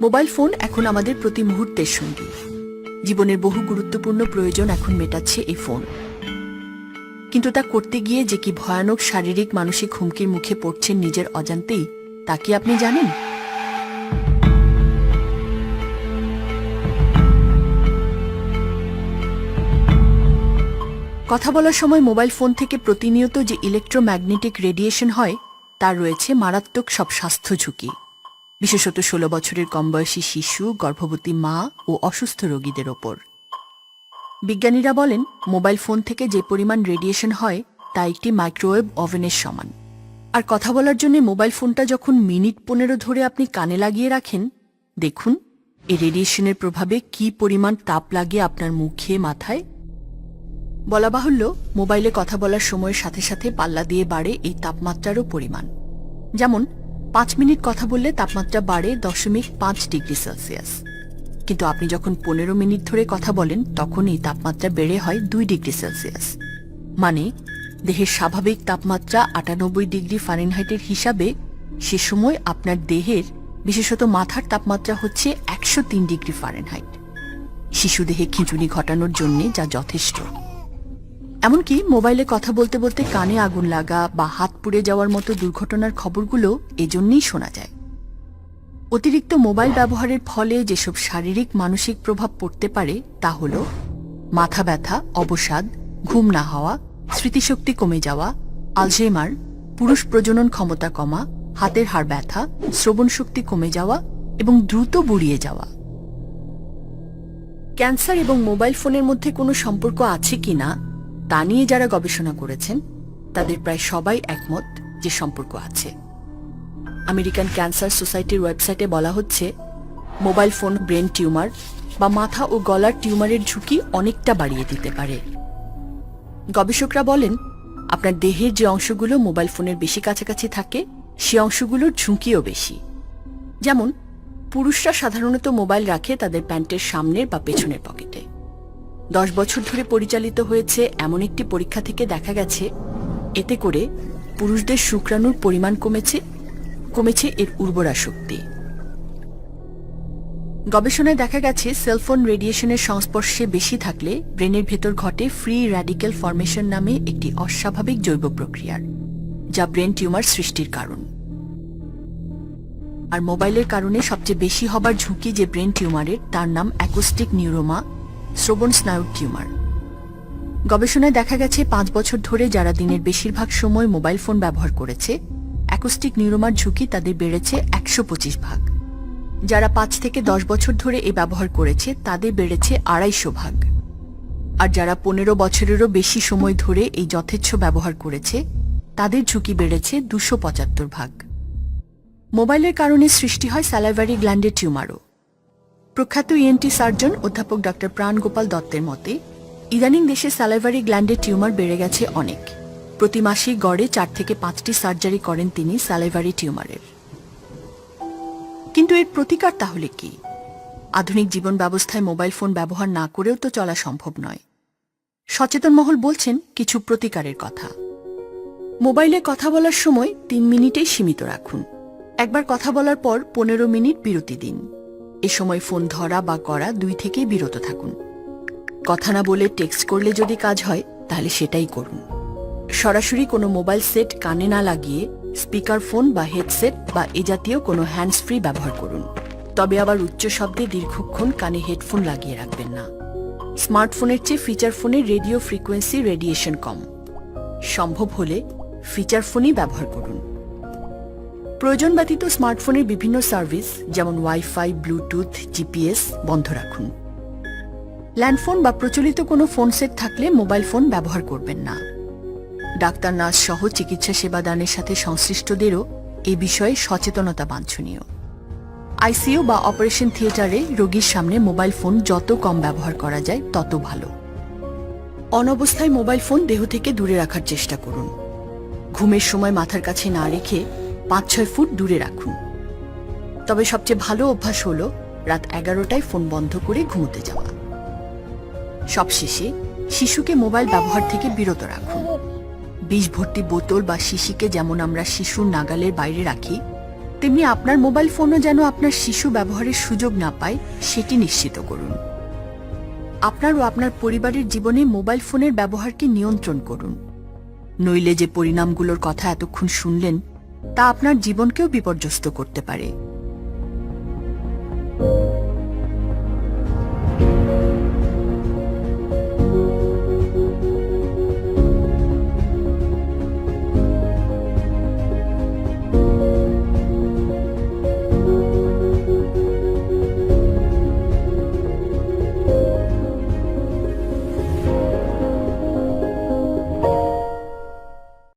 Mobile phone এখন আমাদের প্রতি মুহূর্তের সঙ্গী। জীবনের বহু গুরুত্বপূর্ণ প্রয়োজন এখন মেটাচ্ছে এই ফোন। কিন্তু তা করতে গিয়ে যে কি ভয়ানক শারীরিক মানসিক হুমকির মুখে পড়ছেন নিজের অজান্তেই, তা কি আপনি জানেন? কথা বলার সময় মোবাইল ফোন থেকে প্রতিনিয়ত যে ইলেকট্রোম্যাগনেটিক রেডিয়েশন হয়, তার রয়েছে মারাত্মক সব স্বাস্থ্য ঝুঁকি, বিশেষত 16 বছরের কম বয়সী শিশু, গর্ভবতী মা ও অসুস্থ রোগীদের ওপর। বিজ্ঞানীরা বলেন, মোবাইল ফোন থেকে যে পরিমাণ রেডিয়েশন হয় তা একটি মাইক্রোওয়েভ ওভেনের সমান। আর কথা বলার জন্য মোবাইল ফোনটা যখন মিনিট 15 ধরে আপনি কানে লাগিয়ে রাখেন, দেখুন এই রেডিয়েশনের প্রভাবে কি পরিমাণ তাপ লাগে আপনার মুখে, মাথায়। বলা বাহুল্য, মোবাইলে কথা বলার সময়ের সাথে সাথে পাল্লা দিয়ে বাড়ে এই তাপমাত্রারও পরিমাণ। যেমন 5 মিনিট কথা বললে তাপমাত্রা বাড়ে 0.5 ডিগ্রি সেলসিয়াস, কিন্তু আপনি যখন 15 মিনিট ধরে কথা বলেন তখন এই তাপমাত্রা বেড়ে হয় 2 ডিগ্রি সেলসিয়াস। মানে দেহের স্বাভাবিক তাপমাত্রা 98 ডিগ্রি ফারেনহাইটের হিসাবে সে সময় আপনার দেহের, বিশেষত মাথার তাপমাত্রা হচ্ছে 103 ডিগ্রি ফারেনহাইট। শিশু দেহে খিঁচুনি ঘটানোর জন্য যা যথেষ্ট। এমনকি মোবাইলে কথা বলতে বলতে কানে আগুন লাগা বা হাত পুড়ে যাওয়ার মতো দুর্ঘটনার খবরগুলো এজন্যই শোনা যায়। অতিরিক্ত মোবাইল ব্যবহারের ফলে যেসব শারীরিক মানসিক প্রভাব পড়তে পারে তা হল মাথা ব্যথা, অবসাদ, ঘুম না হওয়া, স্মৃতিশক্তি কমে যাওয়া, আলঝেইমার, পুরুষ প্রজনন ক্ষমতা কমা, হাতের হাড় ব্যথা, শ্রবণ শক্তি কমে যাওয়া এবং দ্রুত বুড়িয়ে যাওয়া। ক্যান্সার এবং মোবাইল ফোনের মধ্যে কোনো সম্পর্ক আছে কিনা তা নিয়ে যারা গবেষণা করেছেন তাদের প্রায় সবাই একমত যে সম্পর্ক আছে। আমেরিকান ক্যান্সার সোসাইটির ওয়েবসাইটে বলা হচ্ছে, মোবাইল ফোন ব্রেন টিউমার বা মাথা ও গলার টিউমারের ঝুঁকি অনেকটা বাড়িয়ে দিতে পারে। গবেষকরা বলেন, আপনার দেহের যে অংশগুলো মোবাইল ফোনের বেশি কাছাকাছি থাকে সে অংশগুলোর ঝুঁকিও বেশি। যেমন পুরুষরা সাধারণত মোবাইল রাখে তাদের প্যান্টের সামনের বা পেছনের পকেটে। 10 বছর ধরে পরিচালিত হয়েছে এমন একটি পরীক্ষা থেকে দেখা গেছে, এতে করে পুরুষদের শুক্রাণুর পরিমাণ কমেছে এর উর্বরা শক্তি। গবেষণায় দেখা গেছে, সেলফোন রেডিয়েশনের সংস্পর্শে বেশি থাকলে ব্রেনের ভেতর ঘটে ফ্রি র্যাডিক্যাল ফরমেশন নামে একটি অস্বাভাবিক জৈব প্রক্রিয়ার, যা ব্রেন টিউমার সৃষ্টির কারণ। আর মোবাইলের কারণে সবচেয়ে বেশি হবার ঝুঁকি যে ব্রেন টিউমারের, তার নাম অ্যাকোস্টিক নিউরোমা, শ্রবণ স্নায়ুর টিউমার। গবেষণায় দেখা গেছে 5 বছর ধরে যারা দিনের বেশিরভাগ সময় মোবাইল ফোন ব্যবহার করেছে, অ্যাকোস্টিক নিউরোমার ঝুঁকি তাদের বেড়েছে 125 ভাগ। যারা 5 থেকে 10 বছর ধরে এ ব্যবহার করেছে তাদের বেড়েছে 250 ভাগ। আর যারা 15 বছরেরও বেশি সময় ধরে এই যথেচ্ছ ব্যবহার করেছে তাদের ঝুঁকি বেড়েছে 275 ভাগ। মোবাইলের কারণে সৃষ্টি হয় স্যালাইভারি গ্ল্যান্ডের টিউমারও। প্রখ্যাত ইএনটি সার্জন অধ্যাপক ডক্টর প্রাণ গোপাল দত্তের মতে, ইদানিং দেশে স্যালাইভারি গ্ল্যান্ডের টিউমার বেড়ে গেছে অনেক। প্রতি মাসেই গড়ে 4 থেকে 5টি সার্জারি করেন তিনি স্যালাইভারি টিউমারের। কিন্তু এর প্রতিকার তাহলে কি? আধুনিক জীবন ব্যবস্থায় মোবাইল ফোন ব্যবহার না করেও তো চলা সম্ভব নয়। সচেতন মহল বলছেন কিছু প্রতিকারের কথা। মোবাইলে কথা বলার সময় 3 মিনিটেই সীমিত রাখুন। একবার কথা বলার পর 15 মিনিট বিরতি দিন। এ সময় ফোন ধরা বা করা 2 থেকেই বিরত থাকুন। কথা না বলে টেক্সট করলে যদি কাজ হয় তাহলে সেটাই করুন। সরাসরি কোনো মোবাইল সেট কানে না লাগিয়ে স্পিকার ফোন বা হেডসেট বা এ জাতীয় কোনো হ্যান্ডস ফ্রি ব্যবহার করুন। তবে আবার উচ্চ শব্দে দীর্ঘক্ষণ কানে হেডফোন লাগিয়ে রাখবেন না। স্মার্টফোনের চেয়ে ফিচার ফোনের রেডিও ফ্রিকোয়েন্সি রেডিয়েশন কম। সম্ভব হলে ফিচার ফোনই ব্যবহার করুন। প্রয়োজন ব্যতীত স্মার্টফোনের বিভিন্ন সার্ভিস যেমন ওয়াইফাই, ব্লুটুথ, জিপিএস বন্ধ রাখুন। ল্যান্ডফোন বা প্রচলিত কোনো ফোন সেট থাকলে মোবাইল ফোন ব্যবহার করবেন না। ডাক্তার, নার্স সহ চিকিৎসা সেবাদানের সাথে সংশ্লিষ্টদেরও এ বিষয়ে সচেতনতা বাঞ্ছনীয়। আইসিইউ বা অপারেশন থিয়েটারে রোগীর সামনে মোবাইল ফোন যত কম ব্যবহার করা যায় তত ভালো। অনবস্থায় মোবাইল ফোন দেহ থেকে দূরে রাখার চেষ্টা করুন। ঘুমের সময় মাথার কাছে না রেখে 5-6 ফুট দূরে রাখুন। তবে সবচেয়ে ভালো অভ্যাস হল রাত 11টায় ফোন বন্ধ করে ঘুমোতে যাওয়া। সবশেষে শিশুকে মোবাইল ব্যবহার থেকে বিরত রাখুন। বিষ ভর্তি বোতল বা শিশিকে যেমন আমরা শিশুর নাগালের বাইরে রাখি, তেমনি আপনার মোবাইল ফোনও যেন আপনার শিশু ব্যবহারের সুযোগ না পায় সেটি নিশ্চিত করুন। আপনার ও আপনার পরিবারের জীবনে মোবাইল ফোনের ব্যবহারকে নিয়ন্ত্রণ করুন। নইলে যে পরিণামগুলোর কথা এতক্ষণ শুনলেন তা আপনার জীবনকেও বিপর্যস্ত করতে পারে।